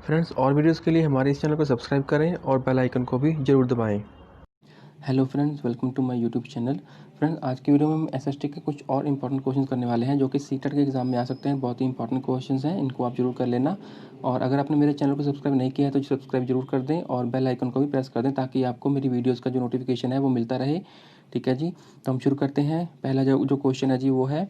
Friends, और videos के लिए हमारे इस चैनल को सब्सक्राइब करें और बेल आइकन को भी ज़रूर दबाएं। Hello friends, welcome to my YouTube channel. Friends, आज की वीडियो में हम एसएसटी के कुछ और इंपॉर्टेंट क्वेश्चंस करने वाले हैं जो कि सीटेट के एग्जाम में आ सकते हैं। बहुत ही इंपॉर्टेंट क्वेश्चंस हैं, इनको आप जरूर कर लेना। और अगर आपने मेरे चैनल को सब्सक्राइब नहीं किया है तो सब्सक्राइब जरूर कर दें और बेल आइकन को भी प्रेस कर दें ताकि आपको मेरी वीडियोज़ का जो नोटिफिकेशन है वो मिलता रहे। ठीक है जी, तो हम शुरू करते हैं। पहला जो क्वेश्चन है जी वो है,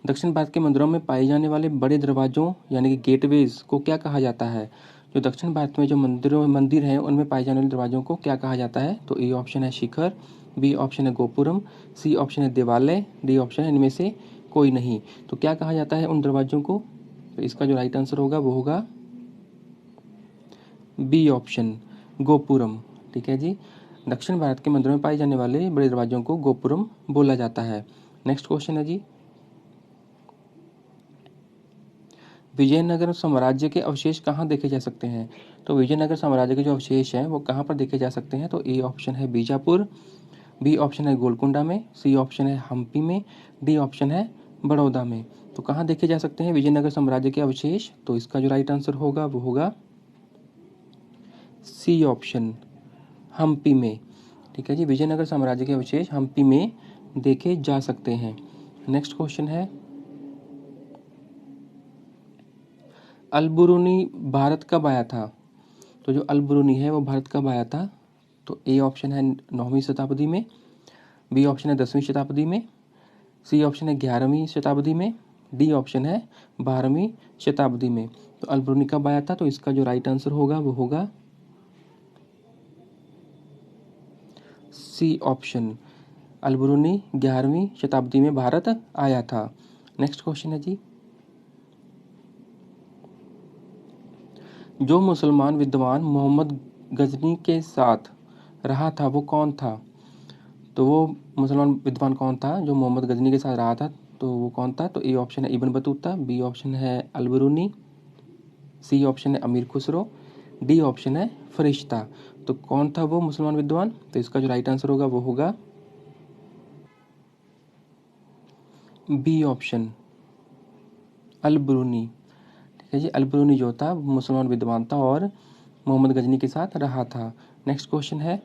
दक्षिण भारत के मंदिरों में पाए जाने वाले बड़े दरवाजों यानी कि गेटवेज को क्या कहा जाता है। जो दक्षिण भारत में जो मंदिर हैं उनमें पाए जाने वाले दरवाजों को क्या कहा जाता है। तो ए ऑप्शन है शिखर, बी ऑप्शन है गोपुरम, सी ऑप्शन है देवालय, डी ऑप्शन है इनमें से कोई नहीं। तो क्या कहा जाता है उन दरवाजों को। तो इसका जो राइट आंसर होगा वो होगा बी ऑप्शन, गोपुरम। ठीक है जी, दक्षिण भारत के मंदिरों में पाए जाने वाले बड़े दरवाजों को गोपुरम बोला जाता है। नेक्स्ट क्वेश्चन है जी, विजयनगर साम्राज्य के अवशेष कहाँ देखे जा सकते हैं। तो विजयनगर साम्राज्य के जो अवशेष हैं वो कहाँ पर देखे जा सकते हैं। तो ए ऑप्शन है बीजापुर, बी ऑप्शन है गोलकुंडा में, सी ऑप्शन है हम्पी में, डी ऑप्शन है बड़ौदा में। तो कहाँ देखे जा सकते हैं विजयनगर साम्राज्य के अवशेष। तो इसका जो राइट आंसर होगा वो होगा सी ऑप्शन, हम्पी में। ठीक है जी, विजयनगर साम्राज्य के अवशेष हम्पी में देखे जा सकते हैं। नेक्स्ट क्वेश्चन है, अलबरूनी भारत कब आया था। तो जो अलबरूनी है वो भारत कब आया था। तो ए ऑप्शन है 9वीं शताब्दी में, बी ऑप्शन है 10वीं शताब्दी में, सी ऑप्शन है 11वीं शताब्दी में, डी ऑप्शन है 12वीं शताब्दी में। तो अलबरूनी कब आया था। तो इसका जो राइट आंसर होगा वो होगा सी ऑप्शन, अलबरूनी 11वीं शताब्दी में भारत आया था। नेक्स्ट क्वेश्चन है जी, जो मुसलमान विद्वान मोहम्मद गजनी के साथ रहा था वो कौन था। तो वो मुसलमान विद्वान कौन था जो मोहम्मद गजनी के साथ रहा था। तो वो कौन था। तो ए ऑप्शन है इब्न बतूता, बी ऑप्शन है अलबरूनी, सी ऑप्शन है अमीर खुसरो, डी ऑप्शन है फरिश्ता। तो कौन था वो मुसलमान विद्वान। तो इसका जो राइट आंसर होगा वो होगा बी ऑप्शन, अलबरूनी। ठीक है जी, अलबरूनी जो था वो मुसलमान विद्वान था और मोहम्मद गजनी के साथ रहा था। नेक्स्ट क्वेश्चन है,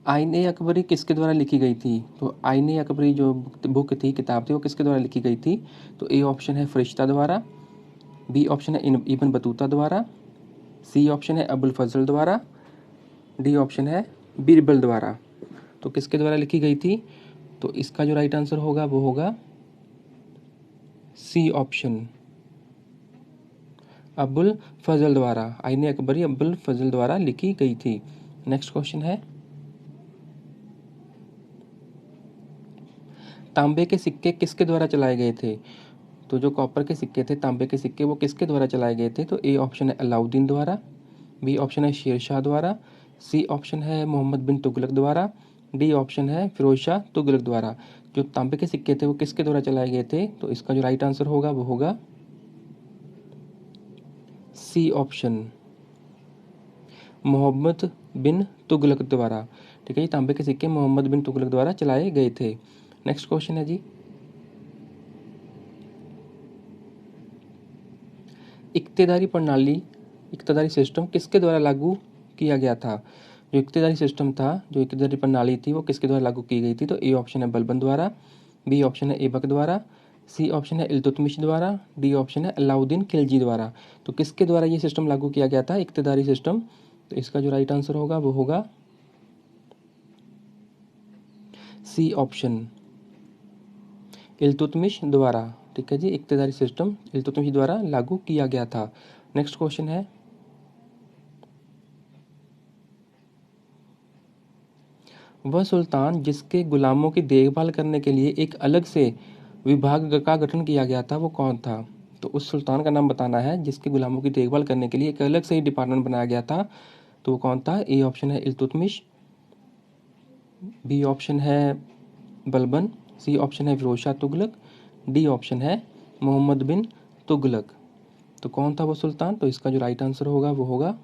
आईने अकबरी किसके द्वारा लिखी गई थी। तो आईने अकबरी जो बुक थी, किताब थी, वो किसके द्वारा लिखी गई थी। तो ए ऑप्शन है फरिश्ता द्वारा, बी ऑप्शन है इब्न बतूता द्वारा, सी ऑप्शन है अबुल फजल द्वारा, डी ऑप्शन है बीरबल द्वारा। तो किसके द्वारा लिखी गई थी। तो इसका जो राइट आंसर होगा वो होगा सी ऑप्शन, अबुल फजल द्वारा। आईने अकबरी अबुल फजल द्वारा लिखी गई थी। नेक्स्ट क्वेश्चन है, तांबे के सिक्के किसके द्वारा चलाए गए थे। तो जो कॉपर के सिक्के थे, तांबे के सिक्के, वो किसके द्वारा चलाए गए थे। तो ए ऑप्शन है अलाउद्दीन द्वारा, बी ऑप्शन है शेर शाह द्वारा, सी ऑप्शन है मोहम्मद बिन तुगलक द्वारा, डी ऑप्शन है फिरोज शाह तुगलक द्वारा। जो तांबे के सिक्के थे वो किसके द्वारा चलाए गए थे। तो इसका जो राइट आंसर होगा वो होगा सी ऑप्शन, मोहम्मद बिन तुगलक द्वारा। ठीक है, ये तांबे के सिक्के मोहम्मद बिन तुगलक द्वारा चलाए गए थे। नेक्स्ट क्वेश्चन है जी, इक्तेदारी प्रणाली, इक्तेदारी सिस्टम किसके द्वारा लागू किया गया था। जो इक्तेदारी सिस्टम था, जो इक्तेदारी प्रणाली थी, वो किसके द्वारा लागू की गई थी। तो ए ऑप्शन है बलबन द्वारा, बी ऑप्शन है ऐबक द्वारा, सी ऑप्शन है इल्तुतमिश द्वारा, डी ऑप्शन है अलाउद्दीन खिलजी द्वारा। तो किसके द्वारा ये सिस्टम लागू किया गया था, इक्तेदारी सिस्टम। तो इसका जो राइट आंसर होगा वो होगा सी ऑप्शन, इल्तुतमिश द्वारा। ठीक है जी, इक्तेदारी सिस्टम इल्तुतमिश द्वारा लागू किया गया था। नेक्स्ट क्वेश्चन है, वह सुल्तान जिसके गुलामों की देखभाल करने के लिए एक अलग से विभाग का गठन किया गया था वो कौन था। तो उस सुल्तान का नाम बताना है जिसके गुलामों की देखभाल करने के लिए एक अलग से ही डिपार्टमेंट बनाया गया था। तो वो कौन था। ए ऑप्शन है इल्तुतमिश, बी ऑप्शन है बलबन, सी ऑप्शन है फिरोज शाह तुगलक, डी ऑप्शन है मोहम्मद बिन तुगलक। तो कौन था वो सुल्तान। तो इसका जो राइट आंसर होगा वो होगा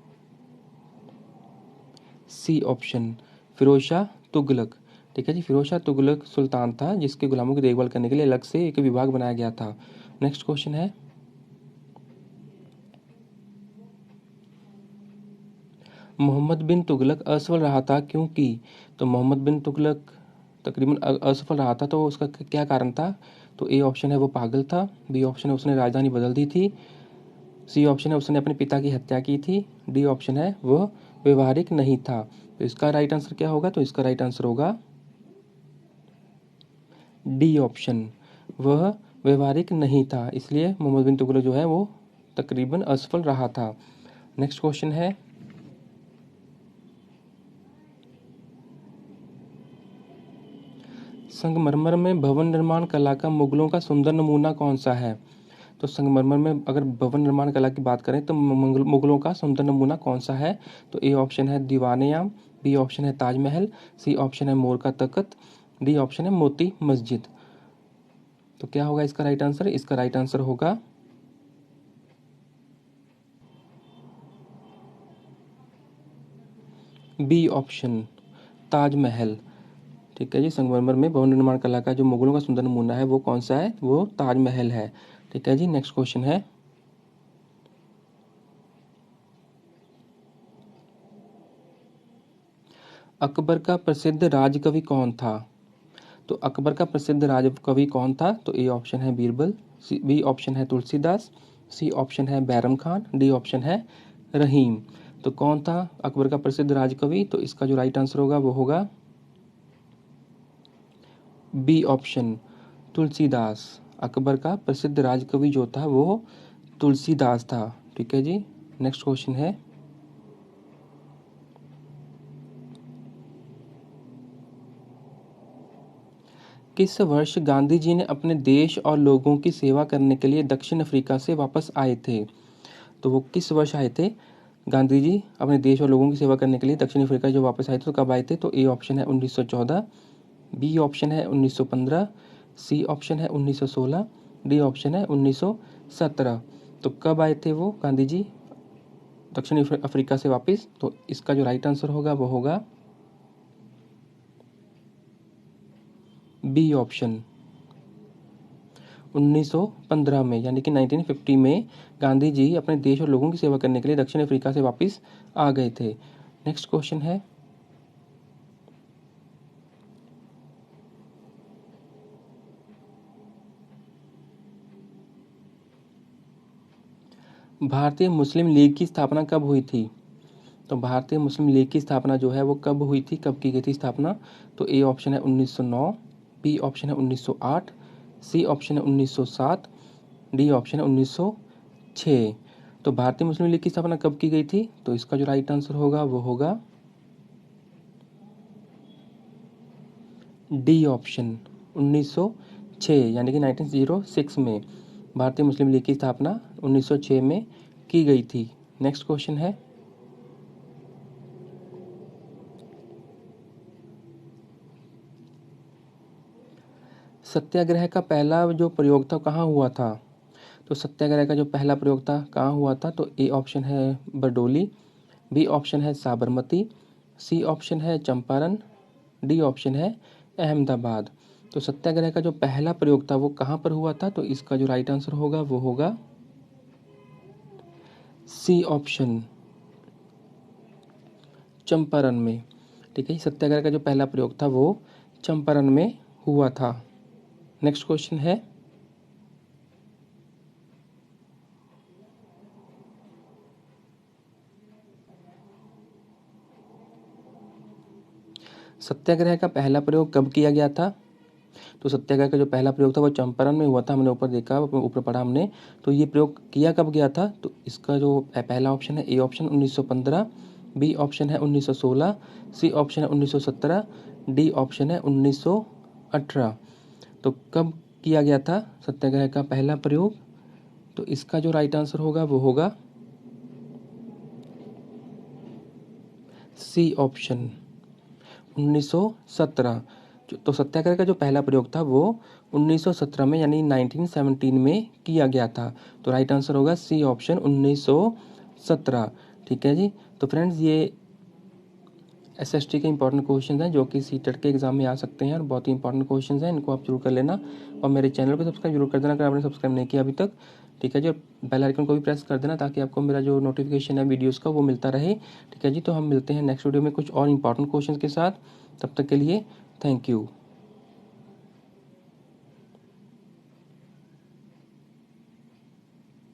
सी ऑप्शन, फिरोज शाह तुगलक। ठीक है जी। फिरोज शाह तुगलक सुल्तान था जिसके गुलामों की देखभाल करने के लिए अलग से एक विभाग बनाया गया था। नेक्स्ट क्वेश्चन है, मोहम्मद बिन तुगलक असफल रहा था क्योंकि, तो मोहम्मद बिन तुगलक तकरीबन असफल रहा था तो उसका क्या कारण था? तो ए ऑप्शन है वो पागल था, बी ऑप्शन है उसने राजधानी बदल दी थी, सी ऑप्शन है उसने अपने पिता की हत्या की थी, डी ऑप्शन है वह व्यवहारिक नहीं था। तो इसका राइट आंसर क्या होगा? तो इसका राइट आंसर होगा डी ऑप्शन, वह व्यवहारिक नहीं था, इसलिए मोहम्मद बिन तुगलक जो है वो तकरीबन असफल रहा था। नेक्स्ट क्वेश्चन है, संगमरमर में भवन निर्माण कला का मुगलों का सुंदर नमूना कौन सा है? तो संगमरमर में अगर भवन निर्माण कला की बात करें तो मुगलों का सुंदर नमूना कौन सा है? तो ए ऑप्शन है दीवाने-आम, बी ऑप्शन है ताजमहल, सी ऑप्शन है मोर का तख्त, डी ऑप्शन है मोती मस्जिद। तो क्या होगा इसका राइट आंसर? इसका राइट आंसर होगा बी ऑप्शन, ताजमहल। ठीक है जी। संगमरमर में भवन निर्माण कला का जो मुगलों का सुंदर नमूना है वो कौन सा है? वो ताजमहल है। ठीक है जी। नेक्स्ट क्वेश्चन है, अकबर का प्रसिद्ध राजकवि कौन था? तो अकबर का प्रसिद्ध राजकवि कौन था? तो ए ऑप्शन है बीरबल, बी ऑप्शन है तुलसीदास, सी ऑप्शन है बैरम खान, डी ऑप्शन है रहीम। तो कौन था अकबर का प्रसिद्ध राजकवि? तो इसका जो राइट आंसर होगा वो होगा बी ऑप्शन, तुलसीदास। अकबर का प्रसिद्ध राजकवि जो था वो तुलसीदास था। ठीक है जी। नेक्स्ट क्वेश्चन है, किस वर्ष गांधी जी ने अपने देश और लोगों की सेवा करने के लिए दक्षिण अफ्रीका से वापस आए थे? तो वो किस वर्ष आए थे गांधी जी अपने देश और लोगों की सेवा करने के लिए दक्षिण अफ्रीका जो वापस आए थे? तो कब आए थे? तो ए ऑप्शन है 1914, बी ऑप्शन है 1915, सी ऑप्शन है 1916, डी ऑप्शन है 1917। तो कब आए थे वो गांधी जी दक्षिण अफ्रीका से वापस? तो इसका जो राइट आंसर होगा वो होगा बी ऑप्शन, 1915 में, यानी कि 1950 में गांधी जी अपने देश और लोगों की सेवा करने के लिए दक्षिण अफ्रीका से वापस आ गए थे। नेक्स्ट क्वेश्चन है, भारतीय मुस्लिम लीग की स्थापना कब हुई थी? तो भारतीय मुस्लिम लीग की स्थापना जो है वो कब हुई थी, कब की गई थी स्थापना? तो ए ऑप्शन है 1909, बी ऑप्शन है 1908, सी ऑप्शन है 1907, डी ऑप्शन है 1906। तो भारतीय मुस्लिम लीग की स्थापना कब की गई थी? तो इसका जो राइट आंसर होगा वो होगा डी ऑप्शन, 1906, यानी कि 1906 में भारतीय मुस्लिम लीग की स्थापना 1906 में की गई थी। नेक्स्ट क्वेश्चन है, सत्याग्रह का पहला जो प्रयोग था कहाँ हुआ था? तो सत्याग्रह का जो पहला प्रयोग था कहाँ हुआ था? तो ए ऑप्शन है बरडोली, बी ऑप्शन है साबरमती, सी ऑप्शन है चंपारण, डी ऑप्शन है अहमदाबाद। तो सत्याग्रह का जो पहला प्रयोग था वो कहाँ पर हुआ था? तो इसका जो राइट आंसर होगा वो होगा सी ऑप्शन, चंपारण में। ठीक है, सत्याग्रह का जो पहला प्रयोग था वो चंपारण में हुआ था। नेक्स्ट क्वेश्चन है, सत्याग्रह का पहला प्रयोग कब किया गया था? तो सत्याग्रह का जो पहला प्रयोग था वो चंपारण में हुआ था, हमने ऊपर देखा, ऊपर पढ़ा हमने। तो ये प्रयोग किया कब गया था? तो इसका जो पहला ऑप्शन है ए ऑप्शन 1915, बी ऑप्शन है 1916, सी ऑप्शन है 1917, डी ऑप्शन है 1918। तो कब किया गया था सत्याग्रह का पहला प्रयोग? तो इसका जो राइट आंसर होगा वो होगा सी ऑप्शन, 1917। तो सत्याग्रह का जो पहला प्रयोग था वो 1917 में, यानी 1917 में किया गया था। तो राइट आंसर होगा सी ऑप्शन, 1917। ठीक है जी। तो फ्रेंड्स, ये एसएसटी के इंपॉर्टेंट क्वेश्चन हैं जो कि सीटेट के एग्जाम में आ सकते हैं और बहुत ही इंपॉर्टेंट क्वेश्चन हैं, इनको आप जरूर कर लेना। और मेरे चैनल को सब्सक्राइब जरूर कर देना अगर आपने सब्सक्राइब नहीं किया अभी तक, ठीक है जी। बेल आइकन को भी प्रेस कर देना ताकि आपको मेरा जो नोटिफिकेशन है वीडियोज़ का वो मिलता रहे, ठीक है जी। तो हम मिलते हैं नेक्स्ट वीडियो में कुछ और इंपॉर्टेंट क्वेश्चन के साथ, तब तक के लिए थैंक यू।